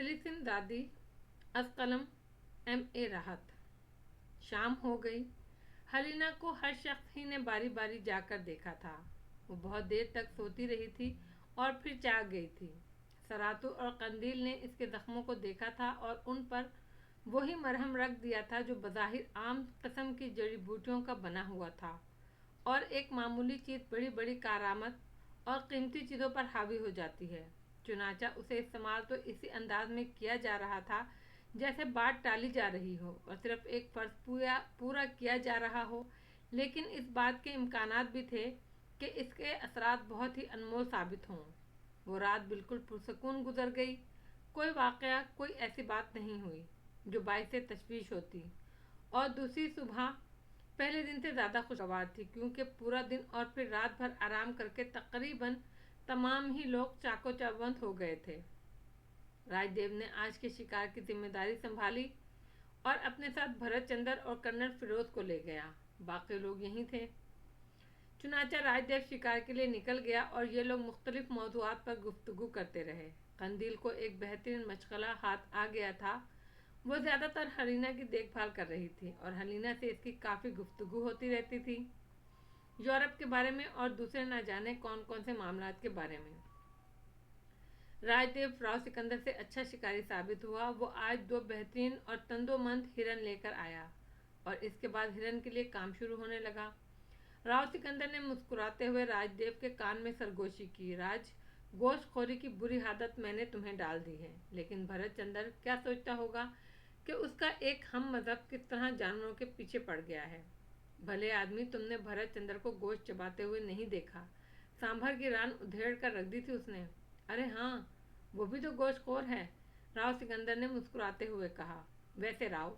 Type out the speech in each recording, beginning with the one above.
तिलिस्म दादी از قلم M.A. راحت۔ شام ہو گئی۔ حلینا کو ہر شخص ہی نے باری باری جا کر دیکھا تھا۔ وہ بہت دیر تک سوتی رہی تھی اور پھر جاگ گئی تھی۔ سراتو اور قندیل نے اس کے زخموں کو دیکھا تھا اور ان پر وہی مرہم رکھ دیا تھا جو بظاہر عام قسم کی جڑی بوٹیوں کا بنا ہوا تھا، اور ایک معمولی چیز بڑی بڑی کارآمد اور قیمتی چیزوں پر حاوی ہو جاتی ہے۔ چنانچہ اسے استعمال تو اسی انداز میں کیا جا رہا تھا جیسے بات ٹالی جا رہی ہو اور صرف ایک فرض پورا کیا جا رہا ہو، لیکن اس بات کے امکانات بھی تھے کہ اس کے اثرات بہت ہی انمول ثابت ہوں۔ وہ رات بالکل پرسکون گزر گئی۔ کوئی واقعہ، کوئی ایسی بات نہیں ہوئی جو باعث تشویش ہوتی، اور دوسری صبح پہلے دن سے زیادہ خوشگوار تھی، کیونکہ پورا دن اور پھر رات بھر آرام کر کے تقریباً تمام ہی لوگ چاقو چوبند ہو گئے تھے۔ راج دیو نے آج کے شکار کی ذمہ داری سنبھالی اور اپنے ساتھ بھرت چندر اور کرنل فیروز کو لے گیا۔ باقی لوگ یہیں تھے۔ چنانچہ راج دیو شکار کے لیے نکل گیا اور یہ لوگ مختلف موضوعات پر گفتگو کرتے رہے۔ قندیل کو ایک بہترین مشغلہ ہاتھ آ گیا تھا۔ وہ زیادہ تر حلینا کی دیکھ بھال کر رہی تھی اور حلینا سے اس کی کافی گفتگو ہوتی رہتی تھی، یورپ کے بارے میں اور دوسرے نہ جانے کون کون سے معاملات کے بارے میں۔ راج دیو راؤ سکندر سے اچھا شکاری ثابت ہوا۔ وہ آج 2 بہترین اور تندومند ہرن لے کر آیا اور اس کے بعد ہرن کے لیے کام شروع ہونے لگا۔ راؤ سکندر نے مسکراتے ہوئے راج دیو کے کان میں سرگوشی کی، راج گوشت خوری کی بری عادت میں نے تمہیں ڈال دی ہے، لیکن بھرت چندر کیا سوچتا ہوگا کہ اس کا ایک ہم مذہب کس طرح جانوروں کے پیچھے پڑ گیا ہے۔ بھلے آدمی، تم نے بھرت چندر کو گوشت چباتے ہوئے نہیں دیکھا، سانبھر کی ران ادھیڑ کر رکھ دی تھی اس نے۔ ارے ہاں، وہ بھی تو گوشت خور ہے، راؤ سکندر نے مسکراتے ہوئے کہا۔ ویسے راؤ،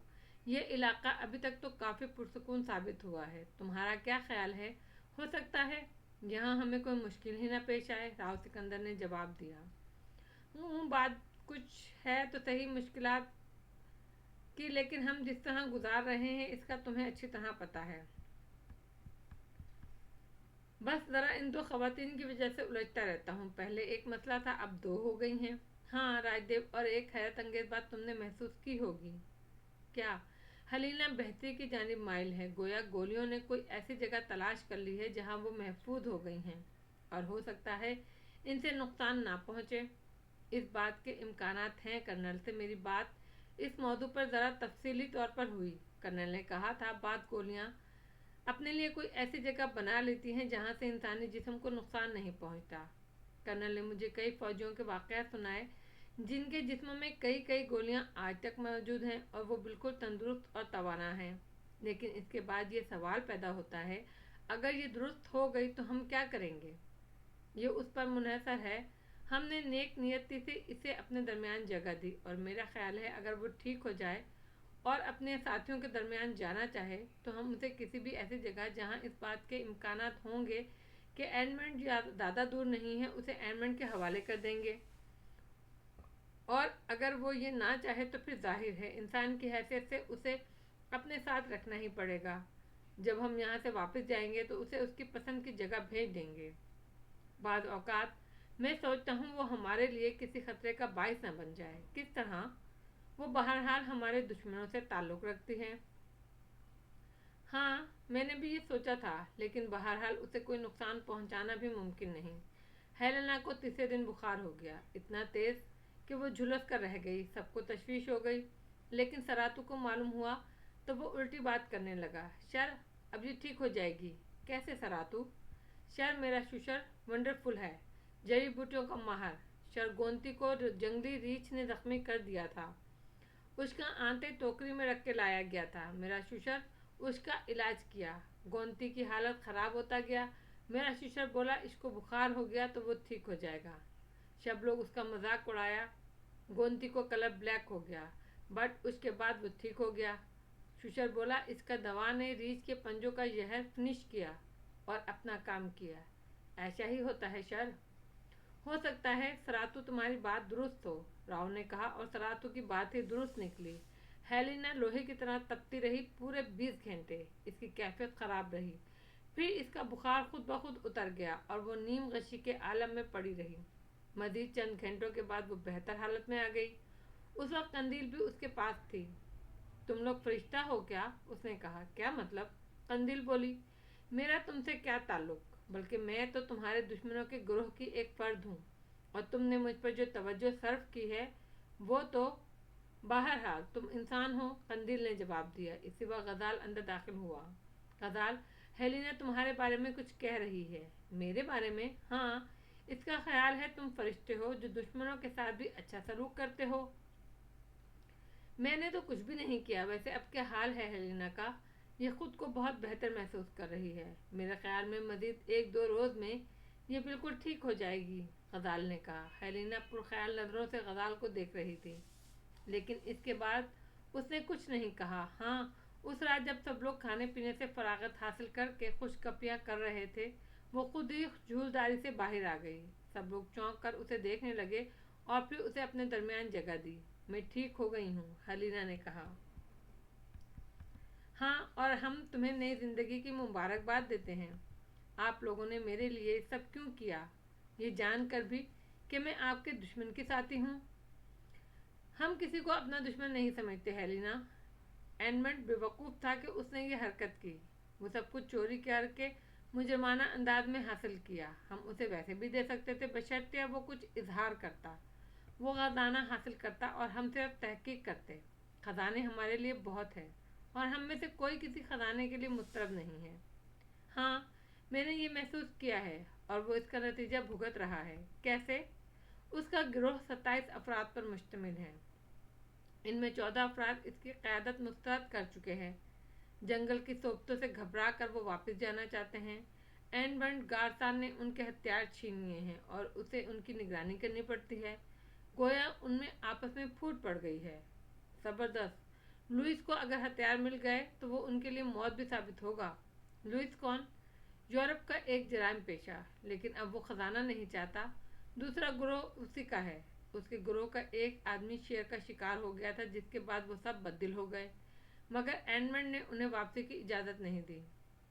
یہ علاقہ ابھی تک تو کافی پرسکون ثابت ہوا ہے۔ تمہارا کیا خیال ہے؟ ہو سکتا ہے یہاں ہمیں کوئی مشکل ہی نہ پیش آئے، راؤ سکندر نے جواب دیا۔ بات کچھ ہے تو صحیح مشکلات کی، لیکن ہم جس طرح گزار رہے ہیں اس کا تمہیں اچھی طرح پتہ ہے۔ بس ذرا ان 2 خواتین کی وجہ سے الجھتا رہتا ہوں۔ پہلے ایک مسئلہ تھا، اب 2 ہو گئی ہیں۔ ہاں راج دیو، اور ایک حیرت انگیز بات تم نے محسوس کی ہوگی۔ کیا؟ حلینا بہتری کی جانب مائل ہے، گویا گولیوں نے کوئی ایسی جگہ تلاش کر لی ہے جہاں وہ محفوظ ہو گئی ہیں، اور ہو سکتا ہے ان سے نقصان نہ پہنچے۔ اس بات کے امکانات ہیں۔ کرنل سے میری بات اس موضوع پر ذرا تفصیلی طور پر ہوئی۔ کرنل نے کہا تھا، بعض گولیاں اپنے لیے کوئی ایسی جگہ بنا لیتی ہیں جہاں سے انسانی جسم کو نقصان نہیں پہنچتا۔ کرنل نے مجھے کئی فوجیوں کے واقعات سنائے جن کے جسموں میں کئی گولیاں آج تک موجود ہیں اور وہ بالکل تندرست اور توانا ہیں، لیکن اس کے بعد یہ سوال پیدا ہوتا ہے، اگر یہ درست ہو گئی تو ہم کیا کریں گے؟ یہ اس پر منحصر ہے۔ ہم نے نیک نیتی سے اسے اپنے درمیان جگہ دی، اور میرا خیال ہے اگر وہ ٹھیک ہو جائے اور اپنے ساتھیوں کے درمیان جانا چاہے تو ہم اسے کسی بھی ایسی جگہ جہاں اس بات کے امکانات ہوں گے کہ ایڈمنڈ زیادہ دور نہیں ہے، اسے ایڈمنڈ کے حوالے کر دیں گے، اور اگر وہ یہ نہ چاہے تو پھر ظاہر ہے انسان کی حیثیت سے اسے اپنے ساتھ رکھنا ہی پڑے گا۔ جب ہم یہاں سے واپس جائیں گے تو اسے اس کی پسند کی جگہ بھیج دیں گے۔ بعض اوقات میں سوچتا ہوں وہ ہمارے لیے کسی خطرے کا باعث نہ بن جائے۔ کس طرح؟ وہ بہرحال ہمارے دشمنوں سے تعلق رکھتی ہے۔ ہاں، میں نے بھی یہ سوچا تھا، لیکن بہرحال اسے کوئی نقصان پہنچانا بھی ممکن نہیں۔ ہیلینا کو تیسرے دن بخار ہو گیا، اتنا تیز کہ وہ جھلس کر رہ گئی۔ سب کو تشویش ہو گئی، لیکن سراتو کو معلوم ہوا تو وہ الٹی بات کرنے لگا۔ شر، اب یہ ٹھیک ہو جائے گی۔ کیسے سراتو؟ شر میرا شوشر ونڈرفل ہے، جڑی بوٹیوں کا ماہر۔ شر گونتی کو جنگلی ریچھ نے زخمی کر دیا تھا، اس کا آنتے ٹوکری میں رکھ کے لایا گیا تھا۔ میرا شوشر اس کا علاج کیا، گونتی کی حالت خراب ہوتا گیا۔ میرا شوشر بولا اس کو بخار ہو گیا تو وہ ٹھیک ہو جائے گا۔ سب لوگ اس کا مذاق اڑایا۔ گونتی کو کلر بلیک ہو گیا، بٹ اس کے بعد وہ ٹھیک ہو گیا۔ شوشر بولا اس کا دوا نے ریچھ کے پنجوں کا زہر فنش کیا اور اپنا کام کیا۔ ایسا ہی ہوتا ہے شر۔ ہو سکتا ہے سراتو تمہاری بات درست ہو، راؤ نے کہا، اور سراتو کی بات ہی درست نکلی۔ ہیلینا لوہے کی طرح تپتی رہی پورے 20 گھنٹے۔ اس کی کیفیت خراب رہی، پھر اس کا بخار خود بخود اتر گیا اور وہ نیم غشی کے عالم میں پڑی رہی۔ مزید چند گھنٹوں کے بعد وہ بہتر حالت میں آ گئی۔ उस वक्त कंदील भी उसके पास थी। तुम लोग फरिश्ता हो क्या? उसने कहा। क्या मतलब? कंदील बोली। मेरा तुमसे क्या ताल्लुक, बल्कि मैं तो तुम्हारे दुश्मनों के ग्रोह की एक फर्द हूँ, और तुमने मुझ पर जो तवज्जो सर्फ की है वो तो। बहरहाल तुम इंसान हो, कंदील ने जवाब दिया। इसी वक्त गजाल अंदर दाखिल हुआ। गजाल, हेलिना तुम्हारे बारे में कुछ कह रही है। मेरे बारे में? हाँ, इसका ख्याल है तुम फरिश्ते हो जो दुश्मनों के साथ भी अच्छा सलूक करते हो। मैंने तो कुछ भी नहीं किया। वैसे अब क्या हाल है हेलिना का? ये खुद को बहुत बेहतर महसूस कर रही है। मेरे ख्याल में मजीद 1-2 रोज़ में ये बिल्कुल ठीक हो जाएगी, गजाल ने कहा। हेलिना पुरख्याल नज़रों से गजाल को देख रही थी, लेकिन इसके बाद उसने कुछ नहीं कहा। हाँ, उस रात जब सब लोग खाने पीने से फरागत हासिल करके खुशकपियाँ कर रहे थे, वो खुद ही झूलदारी से बाहर आ गई। सब लोग चौंक कर उसे देखने लगे और फिर उसे अपने दरमियान जगह दी। मैं ठीक हो गई हूँ, हेलिना ने कहा। हाँ, और हम तुम्हें नई ज़िंदगी की मुबारकबाद देते हैं। आप लोगों ने मेरे लिए सब क्यों किया, ये जानकर भी कि मैं आपके दुश्मन की साथी हूँ? हम किसी को अपना दुश्मन नहीं समझते हेलिना। एडमंड बेवकूफ़ था कि उसने ये हरकत की। वो सब कुछ चोरी करके मुजरमाना अंदाज में हासिल किया। हम उसे वैसे भी दे सकते थे, बशर्ते वो कुछ इजहार करता। वो खजाना हासिल करता और हम सिर्फ तहकीक करते। खजाने हमारे लिए बहुत है, और हम में से कोई किसी खजाने के लिए मुस्तरब नहीं है। हाँ, मैंने ये महसूस किया है, और वो इसका नतीजा भुगत रहा है। कैसे? उसका गिरोह 27 अफराद पर मुश्तमिल है। इनमें 14 अफराद इसकी क़यादत मुस्तरद कर चुके हैं। जंगल की सोबतों से घबरा कर वो वापस जाना चाहते हैं। एनबर्ट गारसान ने उनके हथियार छीन लिए हैं और उसे उनकी निगरानी करनी पड़ती है। गोया उनमें आपस में फूट पड़ गई है। ज़बरदस्त। लुइस को अगर हथियार मिल गए तो वो उनके लिए मौत भी साबित होगा। लुइस कौन? यूरोप का एक जराइम पेशा, लेकिन अब वो खजाना नहीं चाहता। दूसरा गिरोह उसी का है। उसके गिरोह का एक आदमी शेर का शिकार हो गया था, जिसके बाद वो सब बददिल हो गए, मगर एडमंड ने उन्हें वापसी की इजाज़त नहीं दी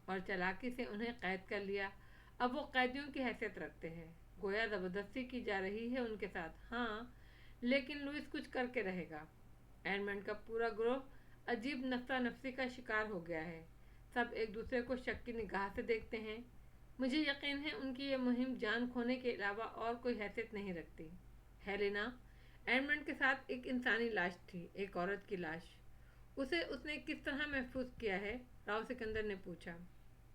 और चालाकी से उन्हें कैद कर लिया। अब वो कैदियों की हैसियत रखते हैं। गोया ज़बरदस्ती की जा रही है उनके साथ। हाँ, लेकिन लुइस कुछ करके रहेगा। एडमंड का पूरा गिरोह अजीब नफ्सा नफसी का शिकार हो गया है। सब एक दूसरे को शक की निगाह से देखते हैं। मुझे यकीन है उनकी ये मुहिम जान खोने के अलावा और कोई हैसियत नहीं रखती। हेलेना, एडमंड के साथ एक इंसानी लाश थी, एक औरत की लाश। उसे उसने किस तरह महफूज किया है? राव सिकंदर ने पूछा।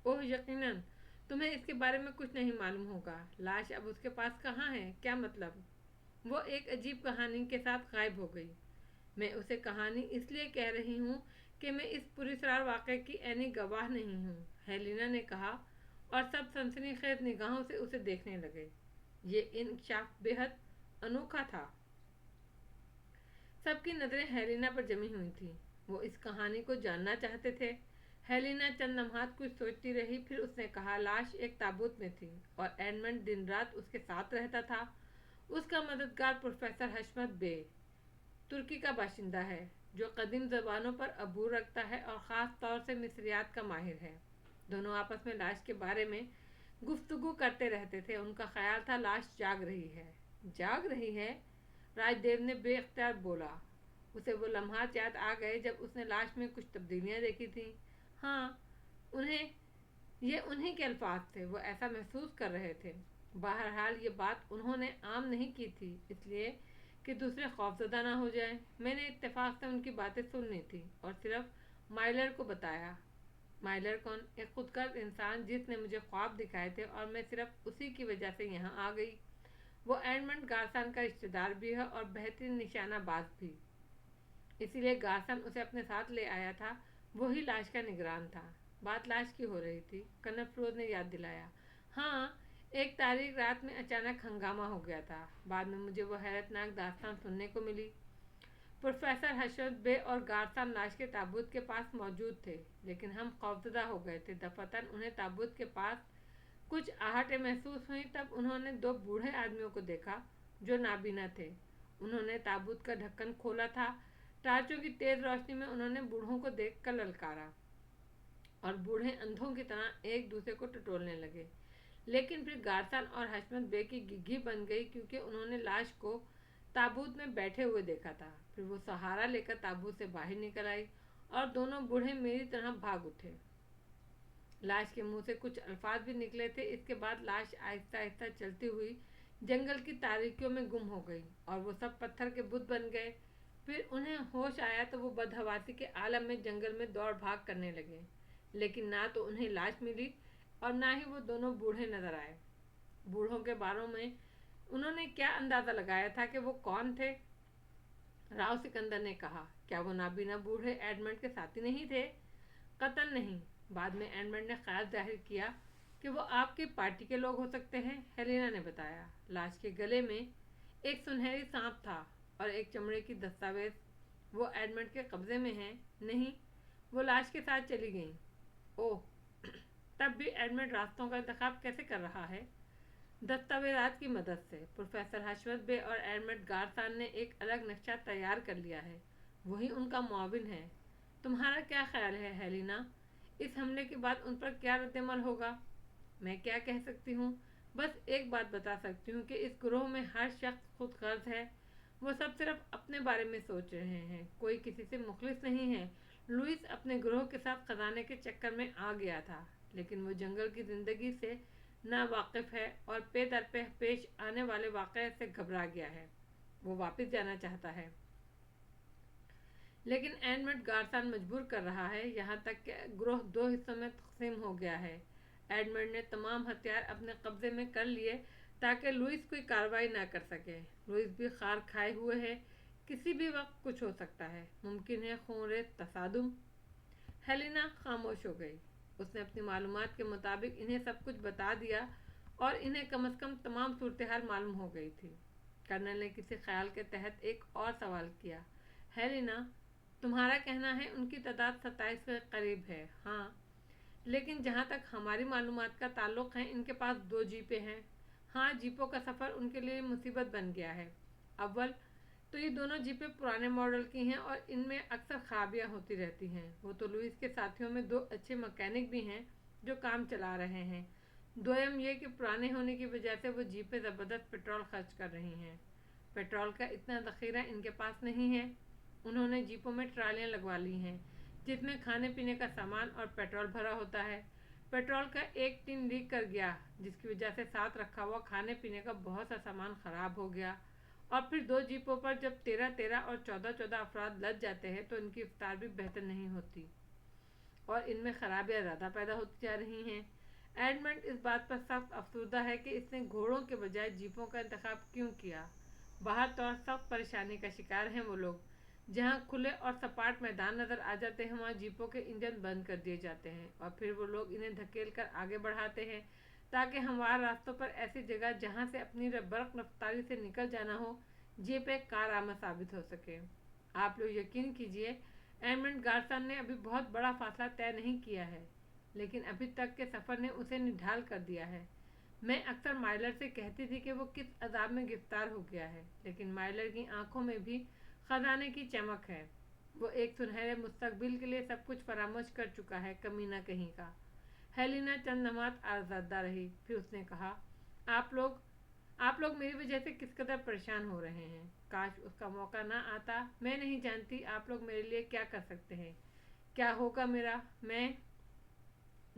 ओह, यकीनन तुम्हें इसके बारे में कुछ नहीं मालूम होगा। लाश अब उसके पास कहाँ है? क्या मतलब? वो एक अजीब कहानी के साथ गायब हो गई। मैं उसे कहानी इसलिए कह रही हूँ कि मैं इस पुरस्कार वाक़े की ऐनी गवाह नहीं हूँ, हेलिना ने कहा, और सब सनसनीखेज निगाहों से उसे देखने लगे। ये इंकशाफ बेहद अनोखा था। सबकी नज़रें हेलिना पर जमी हुई थी। वो इस कहानी को जानना चाहते थे। हेलिना चंद लम्हात कुछ सोचती रही, फिर उसने कहा, लाश एक ताबूत में थी और एडमंड दिन रात उसके साथ रहता था। उसका मददगार प्रोफेसर हशमत बे तुर्की का बाशिंदा है, जो कदीम ज़बानों पर अबूर रखता है और ख़ास तौर से मिस्रियात का माहिर है। दोनों आपस में लाश के बारे में गुफ्तगू करते रहते थे। उनका ख्याल था लाश जाग रही है। जाग रही है? राजदेव ने बेख्तियार बोला। उसे वो लम्हात याद आ गए जब उसने लाश में कुछ तब्दीलियाँ देखी थीं। हाँ, ये उन्हीं के अल्फाज थे। वो ऐसा महसूस कर रहे थे। बहरहाल ये बात उन्होंने आम नहीं की थी, इसलिए कि दूसरे खौफजदा ना हो जाए। मैंने इत्तेफाक से उनकी बातें सुननी थी और सिर्फ माइलर को बताया। माइलर कौन? एक खुदगर्ज इंसान जिसने मुझे ख्वाब दिखाए थे और मैं सिर्फ उसी की वजह से यहाँ आ गई। वो एडमंड गारसान का रिश्तेदार भी है और बेहतरीन निशानाबाज भी, इसीलिए गारसान उसे अपने साथ ले आया था। वही लाश का निगरान था। बात लाश की हो रही थी, कर्नल फिरोज ने याद दिलाया। हाँ, एक तारीख रात में अचानक हंगामा हो गया था। बाद में मुझे वो हैरतनाक दास्तान सुनने को मिली। प्रोफेसर हशमत बे और गारसान लाश के ताबूत के पास मौजूद थे, लेकिन हम खौफजदा हो गए थे। दफातन उन्हें ताबूत के पास कुछ आहटें महसूस हुई। तब उन्होंने 2 बूढ़े आदमियों को देखा जो नाबीना थे। उन्होंने ताबूत का ढक्कन खोला था। टार्चों की तेज रोशनी में उन्होंने बूढ़ों को देखकर ललकारा और बूढ़े अंधों की तरह एक दूसरे को टटोलने लगे। लेकिन फिर गारसान और हशमत बे की घिघी बन गई, क्योंकि उन्होंने लाश को ताबूत में बैठे हुए देखा था। फिर वो सहारा लेकर ताबूत से बाहर निकल आई और दोनों बूढ़े मेरी तरह भाग उठे। लाश के मुंह से कुछ अल्फाज भी निकले थे। इसके बाद लाश आहिस्ता आहिस्ता चलती हुई जंगल की तारीकियों में गुम हो गई और वो सब पत्थर के बुत बन गए। फिर उन्हें होश आया तो वो बदहवासी के आलम में जंगल में दौड़ भाग करने लगे, लेकिन ना तो उन्हें लाश मिली और ना ही वो दोनों बूढ़े नजर आए। बूढ़ों के बारे में उन्होंने क्या अंदाजा लगाया था कि वो कौन थे? राव सिकंदर ने कहा, क्या वो नाबीना बूढ़े एडमंड के साथी नहीं थे? कतई नहीं। बाद में एडमंड ने ख्याल जाहिर किया कि वो आपकी पार्टी के लोग हो सकते हैं। हेलेना ने बताया, लाश के गले में एक सुनहरी सांप था और एक चमड़े की दस्तावेज। वो एडमंड के कब्जे में है। नहीं, वो लाश के साथ चली गई। ओह, तब भी एडमंड रास्तों का इंतखाब कैसे कर रहा है? दस्तावेजात की मदद से। प्रोफेसर हशमत बे और एडमंड गारसान ने एक अलग नक्शा तैयार कर लिया है। वही उनका मुआविन है। तुम्हारा क्या ख्याल है हेलेना? इस हमले के बाद उन पर क्या रद्दमल होगा? मैं क्या कह सकती हूँ? बस एक बात बता सकती हूँ कि इस ग्रोह में हर शख्स खुद गर्ज है। वो सब सिर्फ अपने बारे में सोच रहे हैं। कोई किसी से मुखलिस नहीं है। लुइस अपने ग्रोह के साथ खजाने के चक्कर में आ गया था, लेकिन वो जंगल की जिंदगी से नावाकिफ है और पे दर पे पेश आने वाले वाक़े से घबरा गया है। वो वापस जाना चाहता है, लेकिन एडमंड गारसान मजबूर कर रहा है। यहाँ तक कि ग्रोह 2 हिस्सों में तकसीम हो गया है। एडमंड ने तमाम हथियार अपने कब्जे में कर लिए ताकि लुइस कोई कार्रवाई ना कर सके। लुइस भी खार खाए हुए है। किसी भी वक्त कुछ हो सकता है। मुमकिन है खून-रेज़ तसादुम। हेलेना खामोश हो गई। उसने अपनी मालूमात के मुताबिक इन्हें सब कुछ बता दिया और इन्हें कम से कम तमाम सूरत हाल मालूम हो गई थी। कर्नल ने किसी ख्याल के तहत एक और सवाल किया, हेलेना, तुम्हारा कहना है उनकी तादाद 27 के करीब है? हाँ, लेकिन जहाँ तक हमारी मालूमात का ताल्लुक है, इनके पास 2 जीपें हैं। हाँ, जीपों का सफ़र उनके लिए मुसीबत बन गया है। अव्वल तो ये दोनों जीपें पुराने मॉडल की हैं और इनमें अक्सर खराबियाँ होती रहती हैं। वो तो लुइस के साथियों में 2 अच्छे मैकेनिक भी हैं जो काम चला रहे हैं। दोयम ये कि पुराने होने की वजह से वो जीपें ज़बरदस्त पेट्रोल खर्च कर रही हैं। पेट्रोल का इतना ज़ख़ीरा इनके पास नहीं है। उन्होंने जीपों में ट्रालियाँ लगवा ली हैं जिसमें खाने पीने का सामान और पेट्रोल भरा होता है। पेट्रोल का एक टिन लीक कर गया, जिसकी वजह से साथ रखा हुआ खाने पीने का बहुत सा सामान ख़राब हो गया। और फिर 2 जीपों पर जब 13-13 और 14-14 अफराद लद जाते हैं तो इनकी रफ्तार भी बेहतर नहीं होती और इनमें खराबियाँ ज़्यादा पैदा होती जा रही हैं। एडमंड इस बात पर सख्त अफसुर्दा है कि इसने घोड़ों के बजाय जीपों का इंतखाब क्यों किया। बाहर तो सख्त परेशानी का शिकार हैं वो लोग। जहाँ खुले और सपाट मैदान नज़र आ जाते हैं, वहाँ जीपों के इंजन बंद कर दिए जाते हैं और फिर वो लोग इन्हें धकेल कर आगे बढ़ाते हैं ताकि हमवार रास्तों पर ऐसी जगह जहाँ से अपनी बर्क रफ्तारी से निकल जाना हो, जीप एक कारआमद साबित हो सके। आप लोग यकीन कीजिए, एडमंड गारसान ने अभी बहुत बड़ा फासला तय नहीं किया है, लेकिन अभी तक के सफ़र ने उसे निढाल कर दिया है। मैं अक्सर माइलर से कहती थी कि वो किस अजाब में गिरफ्तार हो गया है, लेकिन माइलर की आंखों में भी खजाने की चमक है। वो एक सुनहरे मुस्तकबिल के लिए सब कुछ फरामोश कर चुका है, कमीना कहीं का। हेलेना चंद नमात आज़ादा रही। फिर उसने कहा, आप लोग मेरी वजह से किस कदर परेशान हो रहे हैं। काश उसका मौका ना आता। मैं नहीं जानती आप लोग मेरे लिए क्या कर सकते हैं। क्या होगा मेरा? मैं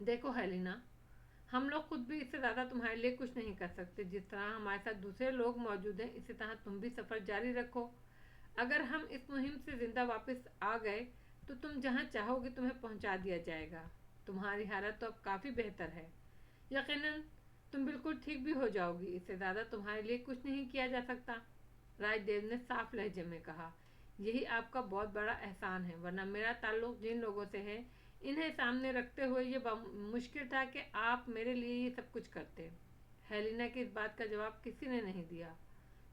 देखो हेलेना, हम लोग खुद भी इससे ज़्यादा तुम्हारे लिए कुछ नहीं कर सकते। जिस तरह हमारे साथ दूसरे लोग मौजूद हैं, इसी तरह तुम भी सफ़र जारी रखो। अगर हम इस मुहिम से ज़िंदा वापस आ गए तो तुम जहाँ चाहोगे तुम्हें पहुँचा दिया जाएगा। तुम्हारी हालत तो अब काफ़ी बेहतर है। यकीनन तुम बिल्कुल ठीक भी हो जाओगी। इससे ज़्यादा तुम्हारे लिए कुछ नहीं किया जा सकता। राजदेव ने साफ लहजे में कहा, यही आपका बहुत बड़ा एहसान है, वरना मेरा ताल्लुक जिन लोगों से है, इन्हें सामने रखते हुए ये मुश्किल था कि आप मेरे लिए ये सब कुछ करते। हेलेना की इस बात का जवाब किसी ने नहीं दिया।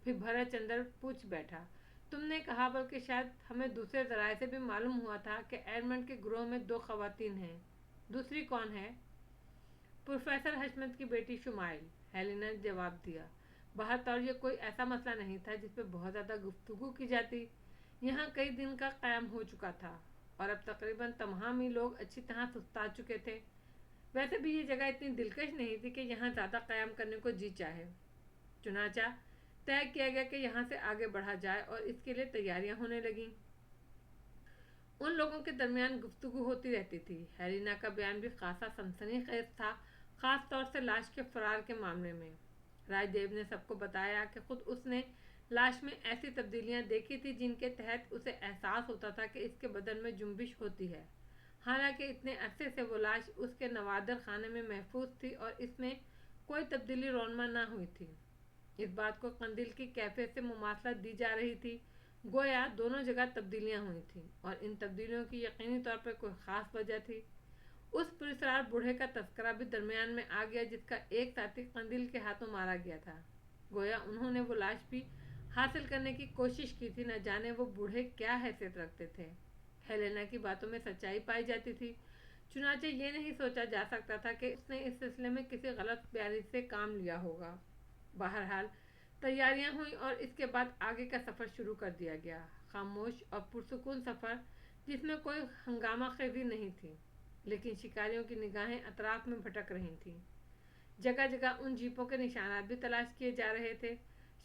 फिर भरत चंद्र पूछ बैठा, तुमने कहा, बल्कि शायद हमें दूसरे ज़राए से भी मालूम हुआ था कि एडमंड के ग्रोह में 2 ख़वातीन हैं। दूसरी कौन है? प्रोफेसर हशमत की बेटी शुमाइल। हेलेना ने जवाब दिया। बहरतौर ये कोई ऐसा मसला नहीं था जिस पर बहुत ज़्यादा गुफ्तगू की जाती। यहाँ कई दिन का क़याम हो चुका था और अब तकरीबन तमाम ही लोग अच्छी तरह सुस्ता चुके थे। वैसे भी ये जगह इतनी दिलकश नहीं थी कि यहाँ ज़्यादा क़याम करने को जी चाहे। चुनाचा طے किया गया कि यहाँ से आगे बढ़ा जाए और इसके लिए तैयारियां होने लगीं। उन लोगों के दरमियान गुफ्तगू होती रहती थी। हेलिना का बयान भी खासा सनसनीखेज था, खास तौर से लाश के फरार के मामले में। राजदेव ने सबको बताया कि खुद उसने लाश में ऐसी तब्दीलियां देखी थी जिनके तहत उसे एहसास होता था कि इसके बदन में जुम्बिश होती है। हालांकि इतने अरसे से वो लाश उसके नवादर खाने में महफूज थी और इसमें कोई तब्दीली रोनमा ना हुई थी। इस बात को कंदील की कैफियत से मुमासलत दी जा रही थी, गोया दोनों जगह तब्दीलियां हुई थी और इन तब्दीलियों की यकीनी तौर पर कोई ख़ास वजह थी। उस पुरस्कार बूढ़े का तस्करा भी दरमियान में आ गया जिसका एक साथी कंदील के हाथों मारा गया था। गोया उन्होंने वो लाश भी हासिल करने की कोशिश की थी। न जाने वो बूढ़े क्या हैसियत रखते थे। हेलेना की बातों में सच्चाई पाई जाती थी, चुनाचे ये नहीं सोचा जा सकता था कि उसने इस सिलसिले में किसी गलत बयानी से काम लिया होगा। बहरहाल तैयारियां हुई और इसके बाद आगे का सफ़र शुरू कर दिया गया। खामोश और पुरसुकून सफ़र जिसमें कोई हंगामा खेजी नहीं थी, लेकिन शिकारियों की निगाहें अतराफ में भटक रही थीं। जगह जगह उन जीपों के निशानात भी तलाश किए जा रहे थे।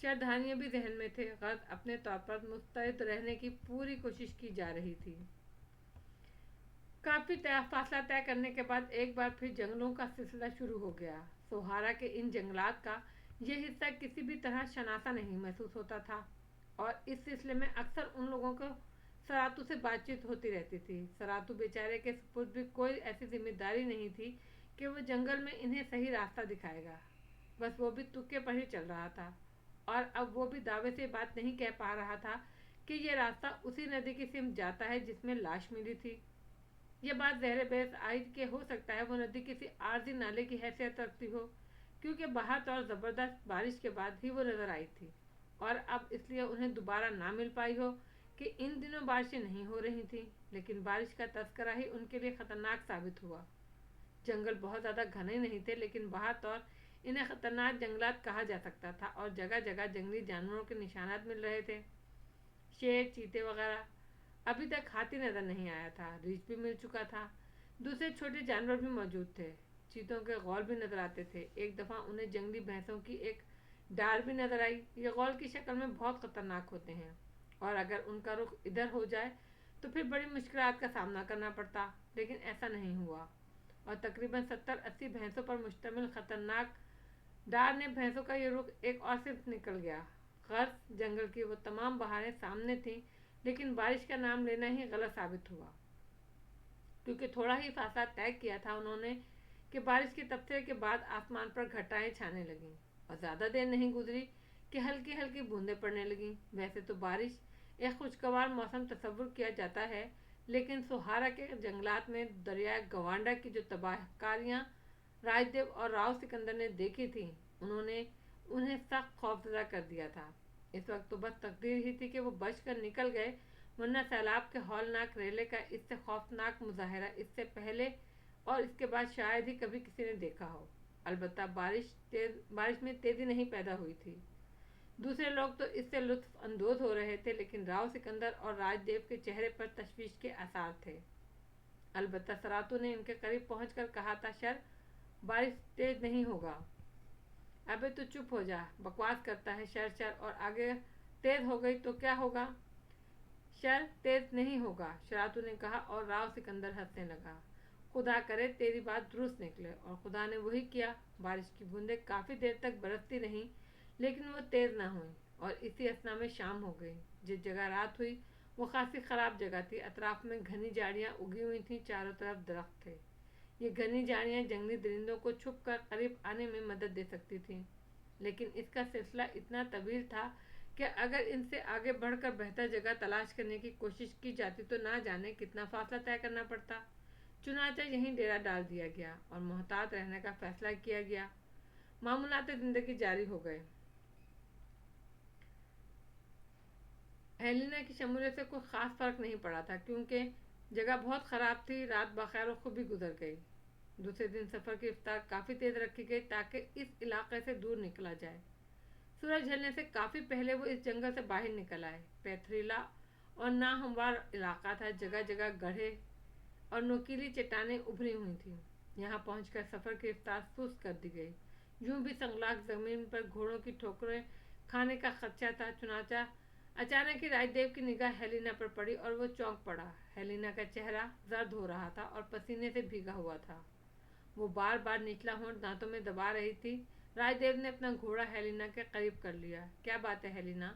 शरधानियां भी जहन में थे। गर्द अपने तौर पर मुस्तैद रहने की पूरी कोशिश की जा रही थी। काफ़ी फासला तय करने के बाद एक बार फिर जंगलों का सिलसिला शुरू हो गया। सोहारा के इन जंगलात का यह हिस्सा किसी भी तरह शनासा नहीं महसूस होता था और इस सिलसिले में अक्सर उन लोगों को सरातू से बातचीत होती रहती थी। सरातू बेचारे के सुपुर्द भी कोई ऐसी जिम्मेदारी नहीं थी कि वो जंगल में इन्हें सही रास्ता दिखाएगा। बस वो भी तुक्के पर ही चल रहा था और अब वो भी दावे से बात नहीं कह पा रहा था कि ये रास्ता उसी नदी की सिमत जाता है जिसमें लाश मिली थी। ये बात ज़हरे बहस आई कि हो सकता है वो नदी किसी आर्जी नाले की हैसियत रखती हो, क्योंकि बहुत और ज़बरदस्त बारिश के बाद ही वो नज़र आई थी और अब इसलिए उन्हें दोबारा ना मिल पाई हो कि इन दिनों बारिशें नहीं हो रही थीं। लेकिन बारिश का तस्करा ही उनके लिए ख़तरनाक साबित हुआ। जंगल बहुत ज़्यादा घने नहीं थे, लेकिन बहुत और इन्हें ख़तरनाक जंगलात कहा जा सकता था और जगह जगह जंगली जानवरों के निशानात मिल रहे थे। शेर, चीते वगैरह। अभी तक हाथी नज़र नहीं आया था। रीछ भी मिल चुका था। दूसरे छोटे जानवर भी मौजूद थे। चीतों के गौल भी नज़र आते थे। एक दफ़ा उन्हें जंगली भैंसों की एक डार भी नज़र आई। ये गौल की शक्ल में बहुत ख़तरनाक होते हैं और अगर उनका रुख इधर हो जाए तो फिर बड़ी मुश्किलात का सामना करना पड़ता, लेकिन ऐसा नहीं हुआ और तकरीबन 70-80 भैंसों पर मुश्तमिल ख़तरनाक डार ने भैंसों का ये रुख एक और सिर्फ निकल गया। गर्ज जंगल की वो तमाम बहारें सामने थीं, लेकिन बारिश का नाम लेना ही गलत साबित हुआ, क्योंकि थोड़ा ही फासला तय किया था उन्होंने कि बारिश के तबसरे के बाद आसमान पर घटाएं छाने लगीं और ज़्यादा देर नहीं गुजरी कि हल्की हल्की बूंदें पड़ने लगीं। वैसे तो बारिश एक खुशगवार मौसम तस्वुर किया जाता है, लेकिन सोहारा के जंगलात में दरिया गवांडा की जो तबाहकारियाँ राजदेव और राव सिकंदर ने देखी थी, उन्होंने उन्हें सख्त खौफजदा कर दिया था। इस वक्त तो बस तकदीर ही थी कि वो बचकर निकल गए, वरना सैलाब के हौलनाक रेले का इससे खौफनाक मुजाहरा इससे पहले और इसके बाद शायद ही कभी किसी ने देखा हो। अलबत्ता बारिश में तेज़ी नहीं पैदा हुई थी। दूसरे लोग तो इससे लुत्फ अंदोज हो रहे थे, लेकिन राव सिकंदर और राजदेव के चेहरे पर तशवीश के आसार थे। अलबत्ता सरातू ने इनके करीब पहुंचकर कहा था, शर, बारिश तेज नहीं होगा। अबे तो चुप हो जा, बकवास करता है शर। और आगे तेज हो गई तो क्या होगा? शर, तेज नहीं होगा, शरातू ने कहा और राव सिकंदर हंसने लगा। खुदा करे तेरी बात दुरुस्त निकले। और खुदा ने वही किया। बारिश की बूंदें काफ़ी देर तक बरसती रहीं, लेकिन वो तेज़ ना हुई और इसी असना में शाम हो गई। जिस जगह रात हुई वो खासी ख़राब जगह थी। अतराफ में घनी झाड़ियाँ उगी हुई थीं, चारों तरफ दरख्त थे। ये घनी झाड़ियाँ जंगली दरिंदों को छुप कर करीब आने में मदद दे सकती थीं, लेकिन इसका सिलसिला इतना तवील था कि अगर इनसे आगे बढ़कर बेहतर जगह तलाश करने की कोशिश की जाती तो ना जाने कितना फासला तय करना पड़ता। चुनाचा यहीं डेरा डाल दिया गया और मोहतात रहने का फैसला किया गया। मामूलात ज़िंदगी जारी हो गए। हेलिना की शमूलियत से कोई ख़ास फ़र्क नहीं पड़ा था, क्योंकि जगह बहुत ख़राब थी। रात बखैर खूब ही गुजर गई। दूसरे दिन सफ़र की रफ्तार काफ़ी तेज़ रखी गई ताकि इस इलाके से दूर निकला जाए। सूरज ढलने से काफ़ी पहले वो इस जंगल से बाहर निकल आए। पथरीला और नाहमवार इलाका था। जगह जगह गड्ढे और नुकीली चट्टानें उभरी हुई थीं। यहाँ पहुंचकर सफ़र की रफ्तार सुस्त कर दी गई। यूं भी संगलाक ज़मीन पर घोड़ों की ठोकरें खाने का खर्चा था। चुनाचा अचानक ही राजदेव की निगाह हेलिना पर पड़ी और वो चौंक पड़ा। हेलिना का चेहरा जर्द हो रहा था और पसीने से भीगा हुआ था। वो बार बार निचला होंठ दांतों में दबा रही थी। राजदेव ने अपना घोड़ा हेलिना के करीब कर लिया। क्या बात है हेलिना?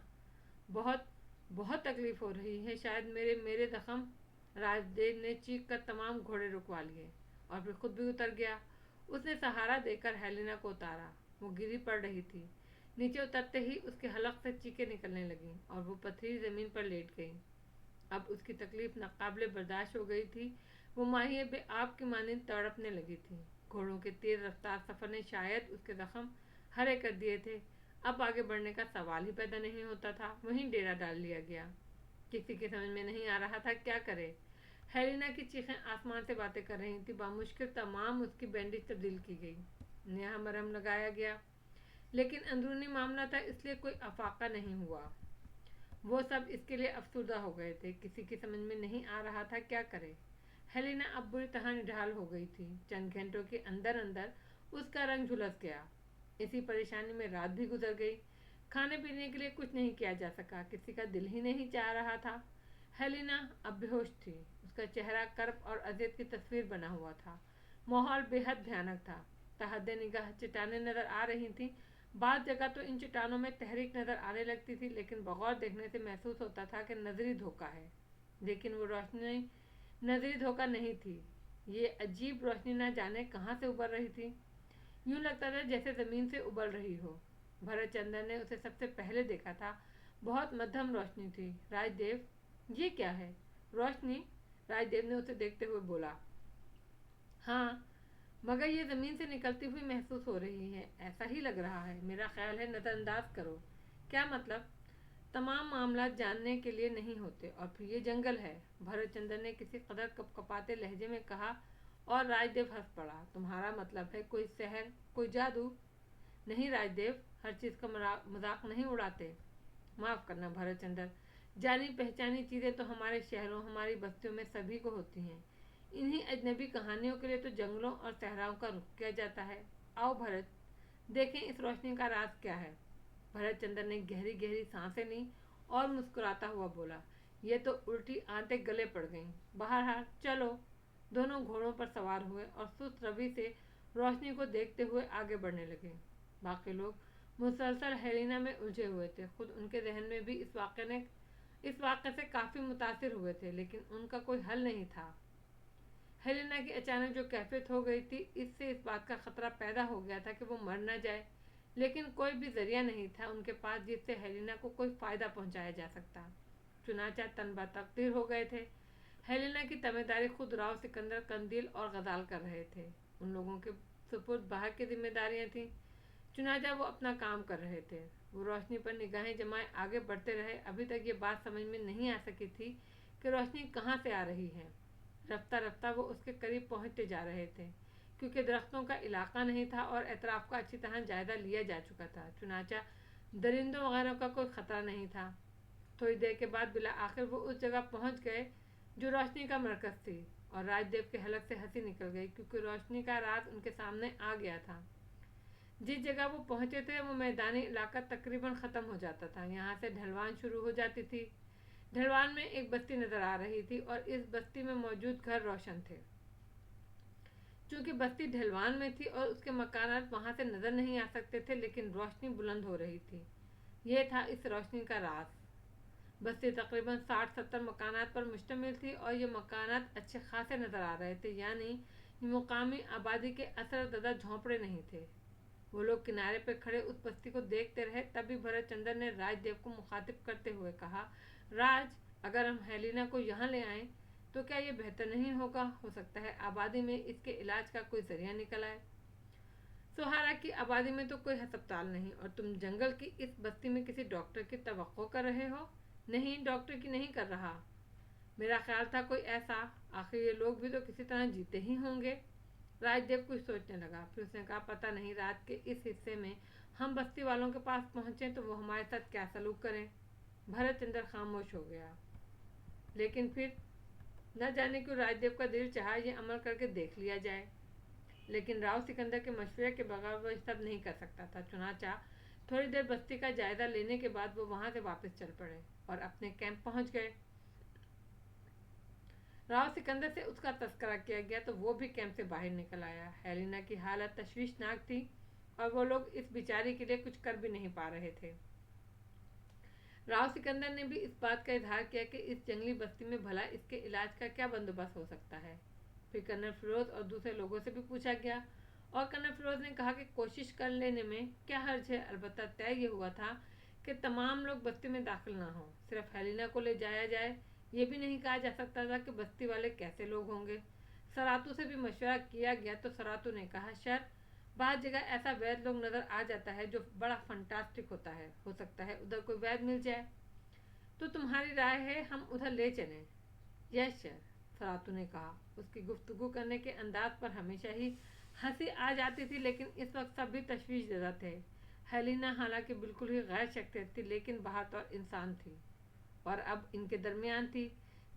बहुत बहुत तकलीफ हो रही है शायद। मेरे मेरे जख्म। राजदेव ने चीख कर तमाम घोड़े रुकवा लिए और फिर खुद भी उतर गया। उसने सहारा देकर हेलिना को उतारा। वो गिरी पड़ रही थी। नीचे उतरते ही उसके हलक से चीखें निकलने लगीं और वो पथरीली जमीन पर लेट गई। अब उसकी तकलीफ नाकाबिले बर्दाश्त हो गई थी। वो माहिए बे आप की मानिंद तड़पने लगी थी। घोड़ों के तेज रफ्तार सफर ने शायद उसके जख्म हरे कर दिए थे। अब आगे बढ़ने का सवाल ही पैदा नहीं होता था। वहीं डेरा डाल लिया गया। किसी के समझ में नहीं आ रहा था क्या करे। हेलिना की चीखें आसमान से बातें कर रही थी। बामुश्किल तमाम उसकी बैंडेज तब्दील की गई, नया मरहम लगाया गया, लेकिन अंदरूनी मामला था इसलिए कोई अफाका नहीं हुआ। वो सब इसके लिए अफसुर्दा हो गए थे। किसी की समझ में नहीं आ रहा था क्या करे। हेलिना अब बुरी तरह निढाल हो गई थी। चंद घंटों के अंदर अंदर उसका रंग झुलस गया। इसी परेशानी में रात भी गुजर गई। खाने पीने के लिए कुछ नहीं किया जा सका। किसी का दिल ही नहीं चाह रहा था। हेलिना अब बेहोश थी। उसका चेहरा कर्ब और अजियत की तस्वीर बना हुआ था। माहौल बेहद भयानक था। तहद्दे निगाह चट्टानें नजर आ रही थीं। बाद जगह तो इन चट्टानों में तहरीक नजर आने लगती थी, लेकिन बगौर देखने से महसूस होता था कि नजरी धोखा है। लेकिन वो रोशनी नजरी धोखा नहीं थी। ये अजीब रोशनी न जाने कहाँ से उबर रही थी। यूं लगता था जैसे जमीन से उबल रही हो। भरत चंद्र ने उसे सबसे पहले देखा था। बहुत मध्यम रोशनी थी। राजदेव, ये क्या है? रोशनी? राजदेव ने उसे देखते हुए बोला। हाँ, मगर ये जमीन से निकलती हुई महसूस हो रही है। ऐसा ही लग रहा है। मेरा ख्याल है नजरअंदाज करो। क्या मतलब? तमाम मामला जानने के लिए नहीं होते। और फिर ये जंगल है, भरतचंद्र ने किसी कदर कपकपाते लहजे में कहा और राजदेव हंस पड़ा। तुम्हारा मतलब है कोई सहर, कोई जादू? नहीं राजदेव, हर चीज का मजाक नहीं उड़ाते। माफ करना भरतचंद्र, जानी पहचानी चीजें तो हमारे शहरों, हमारी बस्तियों में सभी को होती हैं। इन्हीं अजनबी कहानियों के लिए तो जंगलों और सहराओं का रुख किया जाता है। आओ भरत, देखें इस रोशनी का राज क्या है। भरतचंद्र ने गहरी गहरी सांसें ली और मुस्कुराता हुआ बोला, ये तो उल्टी आंतें गले पड़ गईं। बहरहाल चलो। दोनों घोड़ों पर सवार हुए और सुस्त रवि से रोशनी को देखते हुए आगे बढ़ने लगे। बाकी लोग मुसलसल हेलिना में उलझे हुए थे। खुद उनके जहन में भी इस वाक़े से काफ़ी मुतासिर हुए थे, लेकिन उनका कोई हल नहीं था। हेलिना की अचानक जो कैफियत हो गई थी, इससे इस बात का खतरा पैदा हो गया था कि वो मर न जाए, लेकिन कोई भी जरिया नहीं था उनके पास जिससे हेलिना को कोई फ़ायदा पहुंचाया जा सकता। चुनाचा तनबा तकदीर हो गए थे। हेलिना की तमेदारी खुद राव सिकंदर कंदील और गजाल कर रहे थे। उन लोगों के सुपुर्द बाहर की जिम्मेदारियां थीं। चुनाचा वो अपना काम कर रहे थे। वो रोशनी पर निगाहें जमाए आगे बढ़ते रहे। अभी तक ये बात समझ में नहीं आ सकी थी कि रोशनी कहाँ से आ रही है। रफ्ता रफ्ता वो उसके करीब पहुंचते जा रहे थे, क्योंकि दरख्तों का इलाका नहीं था और एतराफ़ का अच्छी तरह जायजा लिया जा चुका था। चुनाचा दरिंदों वगैरह का कोई ख़तरा नहीं था। थोड़ी देर के बाद बिला आखिर वो उस जगह पहुंच गए जो रोशनी का मरकज़ थी, और राजदेव के हलक से हंसी निकल गई, क्योंकि रोशनी का राज उनके सामने आ गया था। जिस जगह वो पहुंचे थे वो मैदानी इलाका तकरीबन ख़त्म हो जाता था। यहाँ से ढलवान शुरू हो जाती थी। ढलवान में एक बस्ती नजर आ रही थी और इस बस्ती में मौजूद घर रोशन थे। चूंकि बस्ती ढलवान में थी और उसके मकानात वहां से नजर नहीं आ सकते थे, लेकिन रोशनी बुलंद हो रही थी। यह था इस रोशनी का राज। बस्ती तकरीबन 60-70 मकानात पर मुश्तमिल थी और ये मकानात अच्छे खासे नजर आ रहे थे, यानी मुकामी आबादी के असरददा झोंपड़े नहीं थे। वो लोग किनारे पर खड़े उस बस्ती को देखते रहे। तभी भरतचंद्र ने राजदेव को मुखातिब करते हुए कहा, राज, अगर हम हेलिना को यहाँ ले आएं तो क्या ये बेहतर नहीं होगा? हो सकता है आबादी में इसके इलाज का कोई जरिया निकल आए। सोहारा की आबादी में तो कोई अस्पताल नहीं, और तुम जंगल की इस बस्ती में किसी डॉक्टर की तवक्को कर रहे हो? नहीं, डॉक्टर की नहीं कर रहा। मेरा ख्याल था कोई ऐसा। आखिर ये लोग भी तो किसी तरह जीते ही होंगे। राजदेव कुछ सोचने लगा, फिर उसने कहा, पता नहीं रात के इस हिस्से में हम बस्ती वालों के पास पहुंचे तो वो हमारे साथ क्या सलूक करें। भरतचंद्र खामोश हो गया, लेकिन फिर न जाने क्यों राजदेव का दिल चाहा ये अमल करके देख लिया जाए, लेकिन राव सिकंदर के मशवरे के बगैर वो सब नहीं कर सकता था। चुनाचा थोड़ी देर बस्ती का जायजा लेने के बाद वो वहां से वापस चल पड़े और अपने कैंप पहुंच गए। राव सिकंदर से उसका तस्करा किया गया तो वो भी कैंप से बाहर निकल आया। हेलेना की हालत तशवीशनाक थी और वो लोग इस बेचारी के लिए कुछ कर भी नहीं पा रहे थे। राव सिकंदर ने भी इस बात का इजहार किया कि इस जंगली बस्ती में भला इसके इलाज का क्या बंदोबस्त हो सकता है। फिर कर्नल फिरोज और दूसरे लोगों से भी पूछा गया और कर्नल फिरोज ने कहा कि कोशिश कर लेने में क्या हर्ज है। अलबत्ता तय ये हुआ था कि तमाम लोग बस्ती में दाखिल ना हो, सिर्फ हेलेना को ले जाया जाए। ये भी नहीं कहा जा सकता था कि बस्ती वाले कैसे लोग होंगे। सरातू से भी मशवरा किया गया तो सरातू ने कहा शायद बाद जगह ऐसा वैद लोग नजर आ जाता है जो बड़ा फंटास्टिक होता है, हो सकता है उधर कोई वैद मिल जाए। तो तुम्हारी राय है हम उधर ले चलें? यस सर, सरातू ने कहा। उसकी गुफ्तगू करने के अंदाज पर हमेशा ही हंसी आ जाती थी, लेकिन इस वक्त सब भी तशवीश ज़्यादा थे। हेलेना हालांकि बिल्कुल ही गैर शख्सियत थी, लेकिन बहादुर इंसान थी और अब इनके दरमियान थी।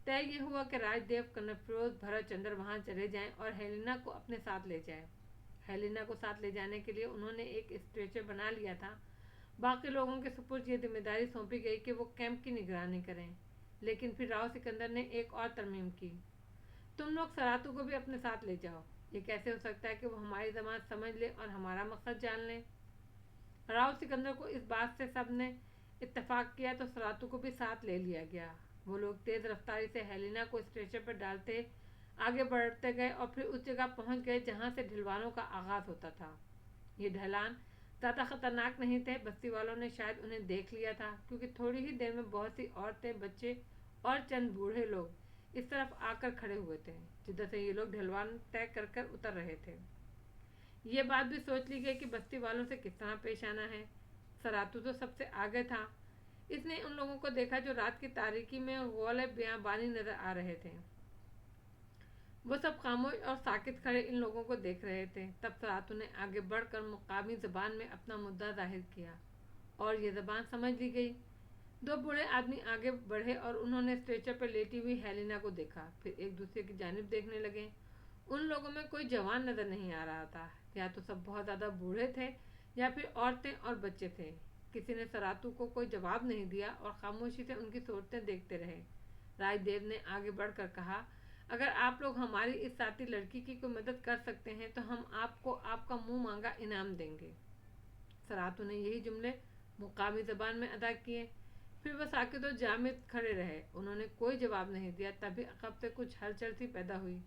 तय ये हुआ कि राजदेव, कर्नल फिरोज, भरत चंद्र वहाँ चले जाएं और हेलेना को अपने साथ ले जाएं। हेलेना को साथ ले जाने के लिए उन्होंने एक स्ट्रेचर बना लिया था। बाकी लोगों के सुपुर्द ये जिम्मेदारी सौंपी गई कि वो कैंप की निगरानी करें। लेकिन फिर राव सिकंदर ने एक और तरमीम की, तुम लोग सरातू को भी अपने साथ ले जाओ। ये कैसे हो सकता है कि वो हमारी जमात समझ ले और हमारा मकसद जान ले। राव सिकंदर को इस बात से सब ने इत्तेफाक किया तो सरातू को भी साथ ले लिया गया। वो लोग तेज रफ्तारी से हेलेना को स्ट्रेचर पर डालते आगे बढ़ते गए और फिर उस जगह पहुंच गए जहां से ढलवानों का आगाज होता था। ये ढलान ज़्यादा खतरनाक नहीं थे। बस्ती वालों ने शायद उन्हें देख लिया था, क्योंकि थोड़ी ही देर में बहुत सी औरतें, बच्चे और चंद बूढ़े लोग इस तरफ आकर खड़े हुए थे जिधर से ये लोग ढलवान तय कर कर उतर रहे थे। ये बात भी सोच ली गई कि बस्ती वालों से किस तरह पेश आना है। सरातू तो सबसे आगे था। इसने उन लोगों को देखा जो रात की तारीकी में गौले बियाबानी नजर आ रहे थे। वो सब खामोश और साकित खड़े इन लोगों को देख रहे थे। तब सरातू ने आगे बढ़कर मुकामी ज़बान में अपना मुद्दा जाहिर किया और ये ज़बान समझ ली गई। दो बूढ़े आदमी आगे बढ़े और उन्होंने स्ट्रेचर पर लेटी हुई हेलेना को देखा, फिर एक दूसरे की जानिब देखने लगे। उन लोगों में कोई जवान नजर नहीं आ रहा था। या तो सब बहुत ज़्यादा बूढ़े थे या फिर औरतें और बच्चे थे। किसी ने सरातू को कोई जवाब नहीं दिया और खामोशी से उनकी सूरतें देखते रहे। राजदेव ने आगे बढ़कर कहा, अगर आप लोग हमारी इस साथी लड़की की कोई मदद कर सकते हैं तो हम आपको आपका मुंह मांगा इनाम देंगे। सरातू ने यही जुमले मुकामी ज़बान में अदा किए। फिर वह साकित और जामिद खड़े रहे। उन्होंने कोई जवाब नहीं दिया। तभी अकब से कुछ हलचल सी पैदा हुई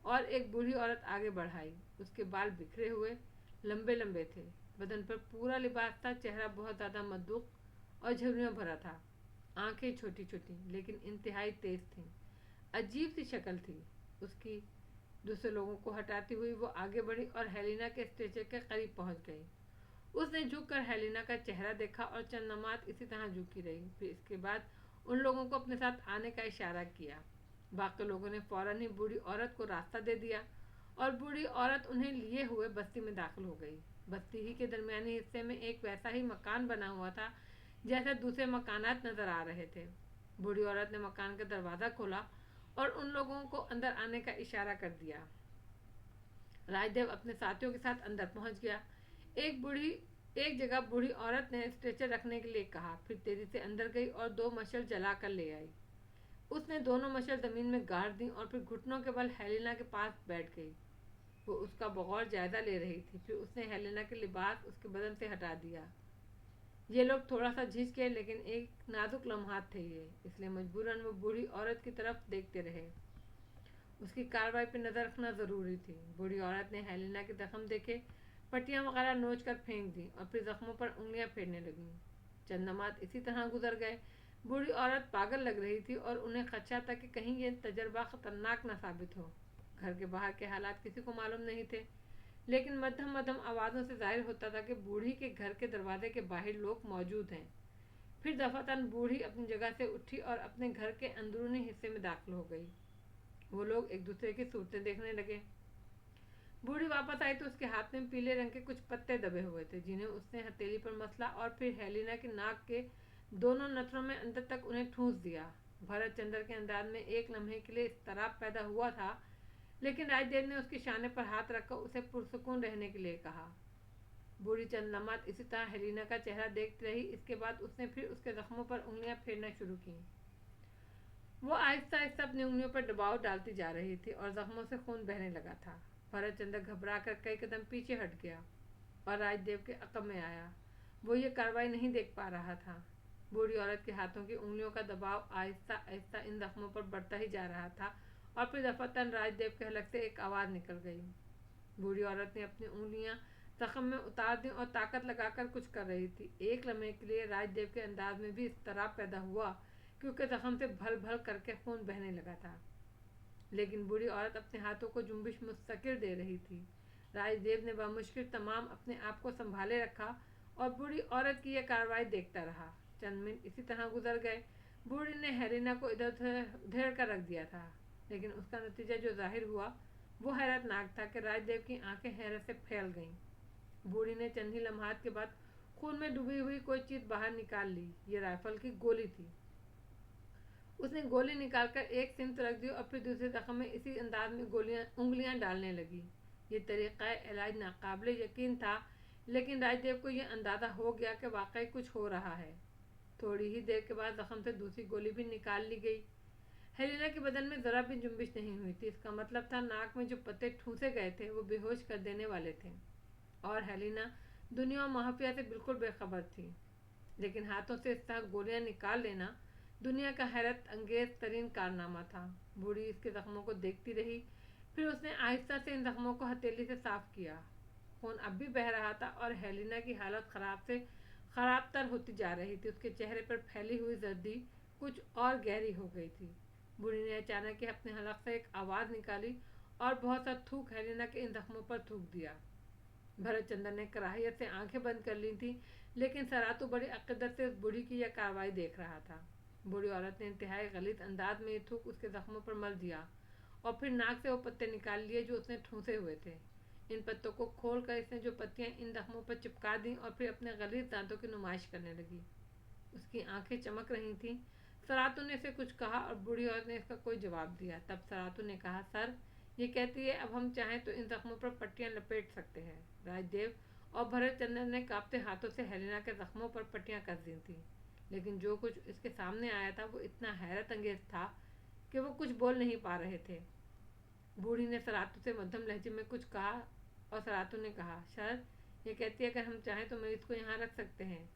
और एक बूढ़ी औरत आगे बढ़ाई। उसके बाल बिखरे हुए लंबे लंबे थे, बदन पर पूरा लिबास था, चेहरा बहुत ज़्यादा मद्दूक और झुर्रियों भरा था। आंखें छोटी छोटी लेकिन इंतहाई तेज थीं। अजीब सी शक्ल थी उसकी। दूसरे लोगों को हटाती हुई वो आगे बढ़ी और हेलेना के स्ट्रेचर के करीब पहुंच गई। उसने झुककर हेलेना का चेहरा देखा और चंद लम्हात इसी तरह झुकी रही। फिर इसके बाद उन लोगों को अपने साथ आने का इशारा किया। बाकी लोगों ने फौरन ही बूढ़ी औरत को रास्ता दे दिया और बूढ़ी औरत उन्हें लिए हुए बस्ती में दाखिल हो गई। बस्ती ही के दरमियानी हिस्से में एक वैसा ही मकान बना हुआ था जैसे दूसरे मकानात नजर आ रहे थे। बूढ़ी औरत ने मकान का दरवाज़ा खोला और उन लोगों को अंदर आने का इशारा कर दिया। राजदेव अपने साथियों के साथ अंदर पहुंच गया। एक जगह बूढ़ी औरत ने स्ट्रेचर रखने के लिए कहा, फिर तेजी से अंदर गई और 2 मशल जलाकर ले आई। उसने दोनों मशल जमीन में गाड़ दी और फिर घुटनों के बल हेलेना के पास बैठ गई। वो उसका बगौर जायजा ले रही थी। फिर उसने हेलेना के लिबास उसके बदन से हटा दिया। ये लोग थोड़ा सा झिझ गए, लेकिन एक नाजुक लम्हात थे ये, इसलिए मजबूरन वो बूढ़ी औरत की तरफ देखते रहे। उसकी कार्रवाई पर नजर रखना जरूरी थी। बूढ़ी औरत ने हेलेना के जख्म देखे, पट्टियां वगैरह नोच कर फेंक दी और फिर जख्मों पर उंगलियां फेरने लगी। चंद लम्हात इसी तरह गुजर गए। बूढ़ी औरत पागल लग रही थी और उन्हें खदशा था कि कहीं ये तजर्बा खतरनाक न साबित हो। घर के बाहर के हालात किसी को मालूम नहीं थे, लेकिन मध्यम मध्यम आवाज़ों से जाहिर होता था कि बूढ़ी के घर के दरवाजे के बाहर लोग मौजूद हैं। फिर दफातन बूढ़ी अपनी जगह से उठी और अपने घर के अंदरूनी हिस्से में दाखिल हो गई। वो लोग एक दूसरे की सूरतें देखने लगे। बूढ़ी वापस आई तो उसके हाथ में पीले रंग के कुछ पत्ते दबे हुए थे, जिन्हें उसने हथेली पर मसला और फिर हेलेना की नाक के दोनों नथनों में अंदर तक उन्हें ठूंस दिया। भरत चंद्र के अंदाज में एक लम्हे के लिए इस्तराब पैदा हुआ था, लेकिन राजदेव ने उसके शाने पर हाथ रखकर उसे पुरसुकून रहने के लिए कहा। बूढ़ी चंद लम्हात इसी तरह हेलिना का चेहरा देखती रही। इसके बाद उसने फिर उसके जख्मों पर उंगलियां फेरना शुरू की। वो आहिस्ता आहिस्ता अपनी उंगलियों पर दबाव डालती जा रही थी और जख्मों से खून बहने लगा था। भरत चंद्र घबरा कर कई कदम पीछे हट गया और राजदेव के अकब में आया। वो ये कार्रवाई नहीं देख पा रहा था। बूढ़ी औरत के हाथों की उंगलियों का दबाव आहिस्ता आहिस्ता इन जख्मों पर बढ़ता ही जा रहा था और फिर दफातन राजदेव के हलक से एक आवाज़ निकल गई। बूढ़ी औरत ने अपनी उंगलियां जख्म में उतार दी और ताकत लगाकर कुछ कर रही थी। एक लम्हे के लिए राजदेव के अंदाज में भी इस्तराब पैदा हुआ क्योंकि जख्म से भल भल करके खून बहने लगा था, लेकिन बूढ़ी औरत अपने हाथों को जुम्बिश मुस्तकिल दे रही थी। राजदेव ने बमुश्किल तमाम अपने आप को संभाले रखा और बूढ़ी औरत की यह कार्रवाई देखता रहा। चंद मिनट इसी तरह गुजर गए। बूढ़ी ने हेलिना को इधर उधर उधेड़ कर रख दिया था, लेकिन उसका नतीजा जो जाहिर हुआ वो हैरतनाक था कि राजदेव की आंखें हैरत से फैल गईं। बूढ़ी ने चंद ही लम्हात के बाद खून में डूबी हुई कोई चीज बाहर निकाल ली। ये राइफल की गोली थी। उसने गोली निकालकर एक सिमत रख दी और फिर दूसरे जख्म में इसी अंदाज में उंगलियां डालने लगी। ये तरीक़ा इलाज नाकाबिले यकीन था, लेकिन राजदेव को यह अंदाज़ा हो गया कि वाकई कुछ हो रहा है। थोड़ी ही देर के बाद जख्म से दूसरी गोली भी निकाल ली गई। हेलिना के बदन में ज़रा भी जुम्बिश नहीं हुई थी। इसका मतलब था नाक में जो पत्ते ठूंसे गए थे वो बेहोश कर देने वाले थे और हेलिना दुनिया और माफिया से बिल्कुल बेखबर थी। लेकिन हाथों से इस तरह गोलियां निकाल लेना दुनिया का हैरत अंगेज तरीन कारनामा था। बूढ़ी इसके जख्मों को देखती रही। फिर उसने आहिस्ता से इन जख्मों को हथेली से साफ किया। खून अब भी बह रहा था और हेलिना की हालत खराब से खराब तर होती जा रही थी। उसके चेहरे पर फैली हुई जर्दी कुछ और गहरी हो गई थी। बूढ़ी ने अचानक ही अपने हलक से एक आवाज़ निकाली और बहुत सा थूक हेलिना के इन जख्मों पर थूक दिया। भरत चंद्र ने कराहियत से आंखें बंद कर ली थी, लेकिन सरातू बड़ी अक़ीदत से उस बूढ़ी की यह कार्रवाई देख रहा था। बूढ़ी औरत ने इंतहाई गलीज़ अंदाज में थूक उसके जख्मों पर मल दिया और फिर नाक से वो पत्ते निकाल लिए जो उसने ठूंसे हुए थे। इन पत्तों को खोल कर इसने जो पत्तियां इन जख्मों पर चिपका दी और फिर अपने गलीज़ दांतों की नुमाइश करने लगी। उसकी आंखें चमक रही थीं। सरातू ने इसे कुछ कहा और बूढ़ी औरत ने इसका कोई जवाब दिया। तब सरातू ने कहा, सर, ये कहती है अब हम चाहें तो इन जख्मों पर पट्टियां लपेट सकते हैं। राजदेव और भरत चंद्र ने कांपते हाथों से हेलिना के जख्मों पर पट्टियां कस दी थीं, लेकिन जो कुछ इसके सामने आया था वो इतना हैरत अंगेज था कि वो कुछ बोल नहीं पा रहे थे। बूढ़ी ने सरातू से मध्यम लहजे में कुछ कहा और सरातू ने कहा, सर, ये कहती है अगर हम चाहें तो मरीज को यहाँ रख सकते हैं।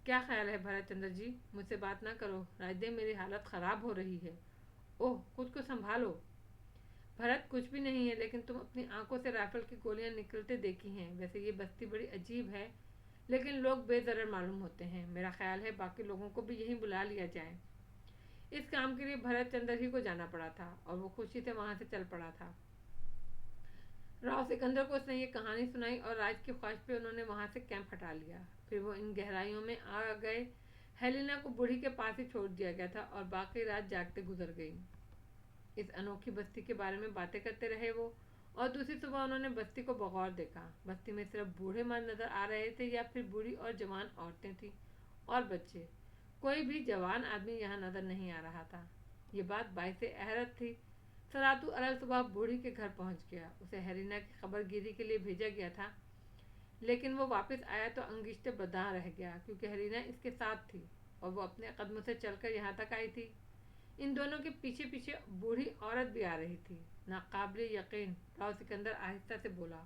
क्या ख्याल है भरत चंद्र जी? मुझसे बात ना करो राजदेव, मेरी हालत ख़राब हो रही है। ओह, खुद को संभालो। भरत, कुछ भी नहीं है, लेकिन तुम अपनी आंखों से राइफल की गोलियां निकलते देखी हैं। वैसे ये बस्ती बड़ी अजीब है, लेकिन लोग बेदरद मालूम होते हैं। मेरा ख्याल है बाकी लोगों को भी यहीं बुला लिया जाए। इस काम के लिए भरत चंद्र ही को जाना पड़ा था और वो खुशी से वहां से चल पड़ा था। राव सिकंदर को उसने ये कहानी सुनाई और राज की ख्वाहिश पे उन्होंने वहां से कैंप हटा लिया। फिर वो इन गहराइयों में आ गए। हेलिना को बूढ़ी के पास ही छोड़ दिया गया था और बाकी रात जागते गुजर गई। इस अनोखी बस्ती के बारे में बातें करते रहे वो, और दूसरी सुबह उन्होंने बस्ती को बगौर देखा। बस्ती में सिर्फ बूढ़े मर्द नजर आ रहे थे या फिर बूढ़ी और जवान औरतें थीं और बच्चे। कोई भी जवान आदमी यहाँ नजर नहीं आ रहा था। ये बात बाइसे हैरत थी। सरातू अलग सुबह बूढ़ी के घर पहुंच गया। उसे हेलिना की खबरगिरी के लिए भेजा गया था, लेकिन वो वापस आया तो अंगिश्ते बदा रह गया क्योंकि हेलिना इसके साथ थी और वो अपने कदमों से चलकर यहाँ तक आई थी। इन दोनों के पीछे पीछे बूढ़ी औरत भी आ रही थी। नाकाबिले यकीन, राव सिकंदर आहिस्ता से बोला।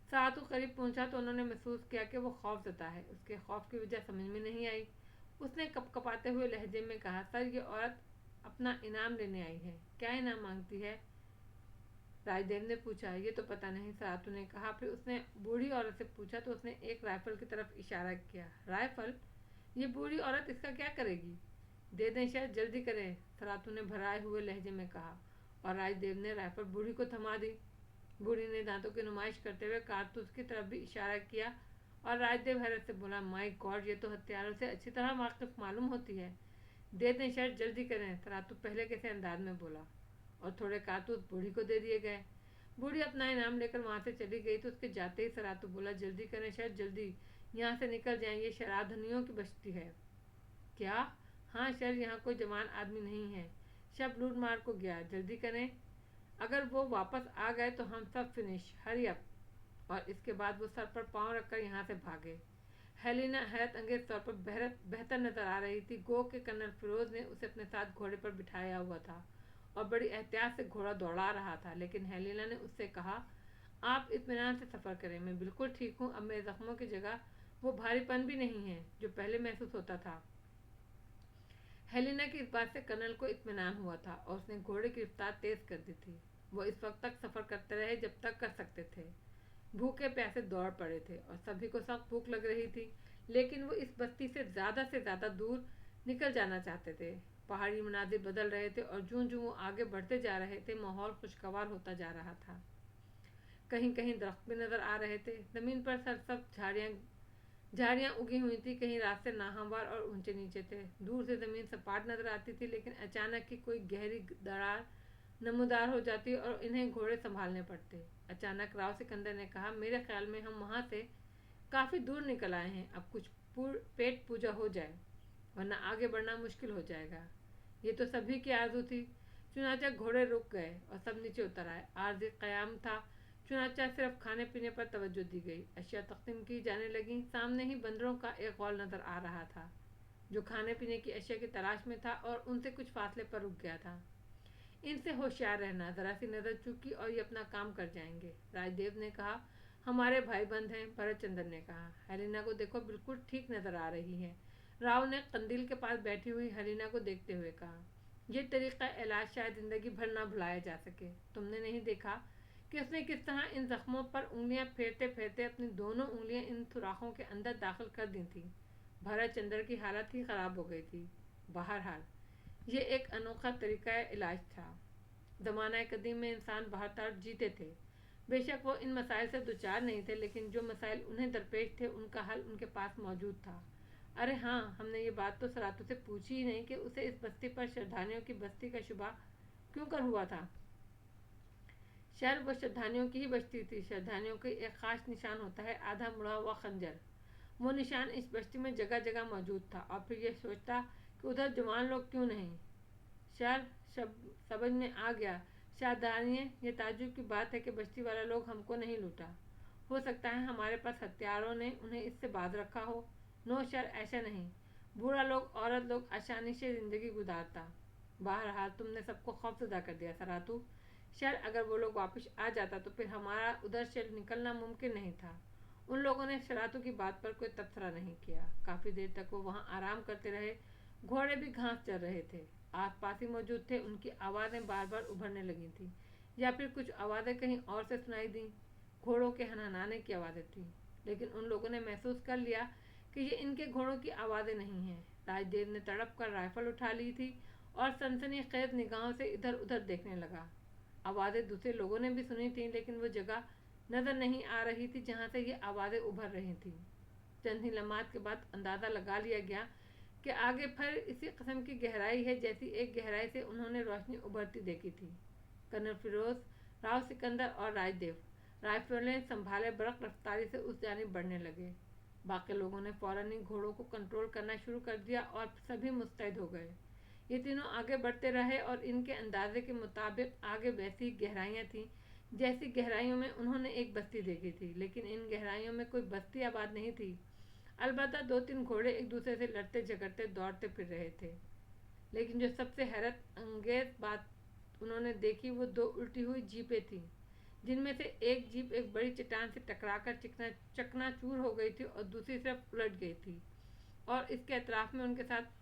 सरातू करीब पहुंचा तो उन्होंने महसूस किया कि वो खौफज़दा है। उसके खौफ की वजह समझ में नहीं आई। उसने कपकपाते हुए लहजे में कहा, सर, ये औरत अपना इनाम लेने आई है। क्या इनाम मांगती है? राजदेव ने पूछा। ये तो पता नहीं, सरातू ने कहा। फिर उसने बूढ़ी औरत से पूछा तो उसने एक राइफल की तरफ इशारा किया। राइफल? ये बूढ़ी औरत इसका क्या करेगी? दे दें, शायद जल्दी करें, सरातू ने भराए हुए लहजे में कहा और राजदेव ने राइफल बूढ़ी को थमा दी। बूढ़ी ने दांतों की नुमाइश करते हुए कारतूस की तरफ भी इशारा किया और राजदेव हैरत से बोला, माय गॉड, ये तो हथियारों से अच्छी तरह वाकिफ मालूम होती है। दे दें, शायद जल्दी करें, सरातू पहले कैसे अंदाज में बोला और थोड़े कारतूस बूढ़ी को दे दिए गए। बूढ़ी अपना इनाम लेकर वहां से चली गई तो उसके जाते ही सरातू बोला, जल्दी करें, शायद जल्दी, यहाँ से निकल जाएं, ये शराधनियों की बस्ती है। क्या? हाँ सर, यहाँ कोई जवान आदमी नहीं है, सब लूट मार को गया, जल्दी करें, अगर वो वापस आ गए तो हम सब फिनिश, हरी अप। और इसके बाद वो सर पर पाँव रखकर यहाँ से भागे। हेलेना हैरत अंगेज तौर पर बेहतर नजर आ रही थी। गो के कर्नल फिरोज ने उसे अपने साथ घोड़े पर बिठाया हुआ था और बड़ी एहतियात से घोड़ा दौड़ा रहा था, लेकिन हेलेना ने उससे कहा, आप इत्मीनान से सफ़र करें, मैं बिल्कुल ठीक हूँ। अब मेरे जख्मों की जगह वो भारीपन भी नहीं है जो पहले महसूस होता था। हेलेना की इस बात से कर्नल को इत्मीनान हुआ था और उसने घोड़े की रफ्तार तेज कर दी थी। वो इस वक्त तक सफ़र करते रहे जब तक कर सकते थे। भूखे प्यासे दौड़ पड़े थे और सभी को सख्त भूख लग रही थी, लेकिन वो इस बस्ती से ज़्यादा दूर निकल जाना चाहते थे। पहाड़ी मनाजिर बदल रहे थे और जूं जूं वो आगे बढ़ते जा रहे थे, माहौल खुशगवार होता जा रहा था। कहीं कहीं दरख्त भी नजर आ रहे थे। ज़मीन पर सरसब्ज झाड़ियाँ उगी हुई थी, कहीं रास्ते नाहमवार और ऊंचे नीचे थे। दूर से ज़मीन सपाट नजर आती थी, लेकिन अचानक ही कोई गहरी दरार नमूदार हो जाती और इन्हें घोड़े संभालने पड़ते। अचानक राव सिकंदर ने कहा, मेरे ख्याल में हम वहाँ से काफ़ी दूर निकल आए हैं। अब कुछ पेट पूजा हो जाए, वरना आगे बढ़ना मुश्किल हो जाएगा। ये तो सभी की आरज़ू थी। चुनाचा घोड़े रुक गए और सब नीचे उतर आए। आर्ज़ क़याम था। चुनाचा सिर्फ खाने पीने पर तवज्जो दी गई। अशिया तक़सीम की जाने लगी। सामने ही बंदरों का एक गौल नज़र आ रहा था जो खाने पीने की अशिया की तलाश में था और उनसे कुछ फासले पर रुक गया था। इनसे होशियार रहना, ज़रा सी नज़र चूकी और ये अपना काम कर जाएंगे। राजदेव ने कहा, हमारे भाई बंद हैं। भरतचंद्र ने कहा, हेलेना को देखो, बिल्कुल ठीक नज़र आ रही है। राव ने कंदील के पास बैठी हुई हेलेना को देखते हुए कहा, यह तरीका इलाज शायद ज़िंदगी भर ना भुलाया जा सके। तुमने नहीं देखा कि उसने किस तरह इन जख्मों पर उंगलियां फेरते फेरते अपनी दोनों उंगलियां इन सुराखों के अंदर दाखिल कर दी थी। भरतचंद्र की हालत ही ख़राब हो गई थी। बहरहाल ये एक अनोखा तरीका इलाज था। ज़माना कदीम में इंसान बहरतार जीते थे। बेशक वो इन मसाइल से दुचार नहीं थे, लेकिन जो मसाइल उन्हें दरपेश थे उनका हल उनके पास मौजूद था। अरे हाँ, हमने ये बात तो सरातू से पूछी ही नहीं कि उसे इस बस्ती पर श्रद्धालुओं की बस्ती का शुबा क्यों कर हुआ था। शायद वो श्रद्धालुओं की ही बस्ती थी। श्रद्धालुओं का एक खास निशान होता है, आधा मुड़ा हुआ खंजर। वो निशान इस बस्ती में जगह जगह मौजूद था। और फिर ये सोचता कि उधर जवान लोग क्यों नहीं। शायद समझ में आ गया। शायद दानिए, ये ताज्जुब की बात है कि बस्ती वाले लोग हमको नहीं लूटा। हो सकता है हमारे पास हथियारों ने उन्हें इससे बाज रखा हो। नो सर, ऐसा नहीं। बूढ़ा लोग, औरत लोग आसानी से ज़िंदगी गुजारता। बहरहाल तुमने सबको खौफजदा कर दिया सरातू। शायद अगर वो लोग वापस आ जाता तो फिर हमारा उधर से निकलना मुमकिन नहीं था। उन लोगों ने सरातू की बात पर कोई तबसरा नहीं किया। काफ़ी देर तक वो वहाँ आराम करते रहे। घोड़े भी घास चर रहे थे। आसपास ही मौजूद थे। उनकी आवाज़ें बार बार उभरने लगी थी, या फिर कुछ आवाज़ें कहीं और से सुनाई दी। घोड़ों के हनहनाने की आवाज़ें थी, लेकिन उन लोगों ने महसूस कर लिया कि ये इनके घोड़ों की आवाज़ें नहीं हैं। राजदेव ने तड़प कर राइफल उठा ली थी और सनसनी खेज निगाहों से इधर उधर देखने लगा। आवाज़ें दूसरे लोगों ने भी सुनी थी, लेकिन वो जगह नज़र नहीं आ रही थी जहाँ से ये आवाज़ें उभर रही थी। चंद ही लम्हात के बाद अंदाज़ा लगा लिया गया कि आगे फिर इसी किस्म की गहराई है जैसी एक गहराई से उन्होंने रोशनी उभरती देखी थी। कर्नल फिरोज, राव सिकंदर और राजदेव राइफलें संभाले बरक रफ्तारी से उस जानिब बढ़ने लगे। बाकी लोगों ने फौरन ही घोड़ों को कंट्रोल करना शुरू कर दिया और सभी मुस्तैद हो गए। ये तीनों आगे बढ़ते रहे और इनके अंदाजे के मुताबिक आगे वैसी गहराइयाँ थीं जैसी गहराइयों में उन्होंने एक बस्ती देखी थी, लेकिन इन गहराइयों में कोई बस्ती आबाद नहीं थी। अलबत्ता 2-3 घोड़े एक दूसरे से लड़ते झगड़ते दौड़ते फिर रहे थे। लेकिन जो सबसे हैरत अंगेज बात उन्होंने देखी वो 2 उल्टी हुई जीपें थीं, जिनमें से एक जीप एक बड़ी चट्टान से टकराकर चकनाचूर हो गई थी और दूसरी तरफ उलट गई थी, और इसके अतराफ में उनके साथ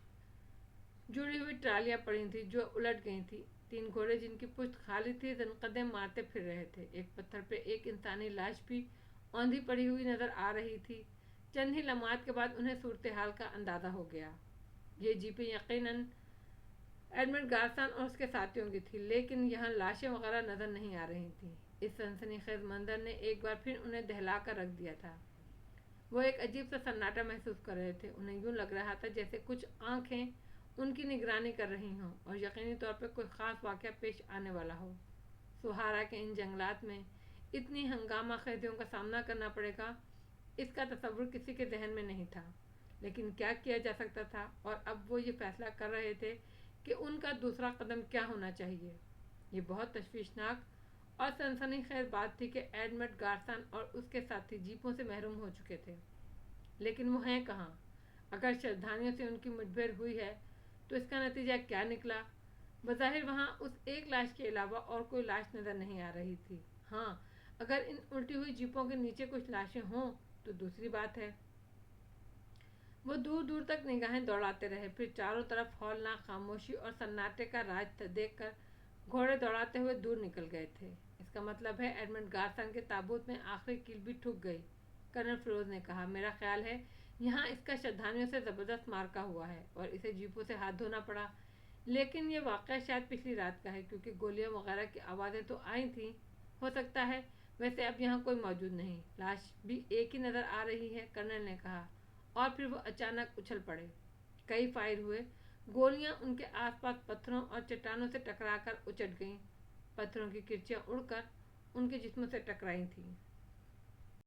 जुड़ी हुई ट्रालियां पड़ी थी जो उलट गई थी। 3 घोड़े जिनकी पुश्त खाली थी जनकदे मारते फिर रहे थे। एक पत्थर पे एक इंसानी लाश भी औंधी पड़ी हुई नजर आ रही थी। चंद ही लम्हात के बाद उन्हें सूरत हाल का अंदाज़ा हो गया। ये जीपें यकीनन एडमिरल गार्सन और उसके साथियों की थी, लेकिन यहाँ लाशें वगैरह नज़र नहीं आ रही थी। इस सनसनीखेज मंजर ने एक बार फिर उन्हें दहला कर रख दिया था। वो एक अजीब सा सन्नाटा महसूस कर रहे थे। उन्हें यूँ लग रहा था जैसे कुछ आंखें उनकी निगरानी कर रही हों और यकीनी तौर पर कोई ख़ास वाक़या पेश आने वाला हो। सुहारा के इन जंगलात में इतनी हंगामा खेजियों का सामना करना पड़ेगा, इसका तसव्वुर किसी के जहन में नहीं था। लेकिन क्या किया जा सकता था, और अब वो ये फैसला कर रहे थे कि उनका दूसरा कदम क्या होना चाहिए। ये बहुत तशवीशनाक और सनसनीखेज बात थी कि एडमंड गार्सन और उसके साथी जीपों से महरूम हो चुके थे, लेकिन वो हैं कहाँ? अगर श्रद्धालुओं से उनकी मुठभेड़ हुई है तो इसका नतीजा क्या निकला? बज़ाहिर वहाँ उस एक लाश के अलावा और कोई लाश नजर नहीं आ रही थी। हाँ, अगर इन उल्टी हुई जीपों के नीचे कुछ लाशें हों तो दूसरी बात है। वो दूर दूर तक निगाहें दौड़ाते रहे, फिर चारों तरफ हौलनाक खामोशी और सन्नाटे का राज देखकर घोड़े दौड़ाते हुए दूर निकल गए थे। इसका मतलब है एडमंड गार्सन के ताबूत में आखिरी कील भी ठुक गई। कर्नल फिरोज ने कहा, मेरा ख्याल है यहाँ इसका श्रद्धालुओं से ज़बरदस्त मार्का हुआ है और इसे जीपों से हाथ धोना पड़ा। लेकिन ये वाक़या शायद पिछली रात का है, क्योंकि गोलियां वगैरह की आवाज़ें तो आई थीं। हो सकता है, वैसे अब यहाँ कोई मौजूद नहीं, लाश भी एक ही नज़र आ रही है, कर्नल ने कहा। और फिर वो अचानक उछल पड़े। कई फायर हुए। गोलियां उनके आसपास पत्थरों और चट्टानों से टकराकर उचट गईं। पत्थरों की किरचियां उड़कर उनके जिस्म से टकराई थीं।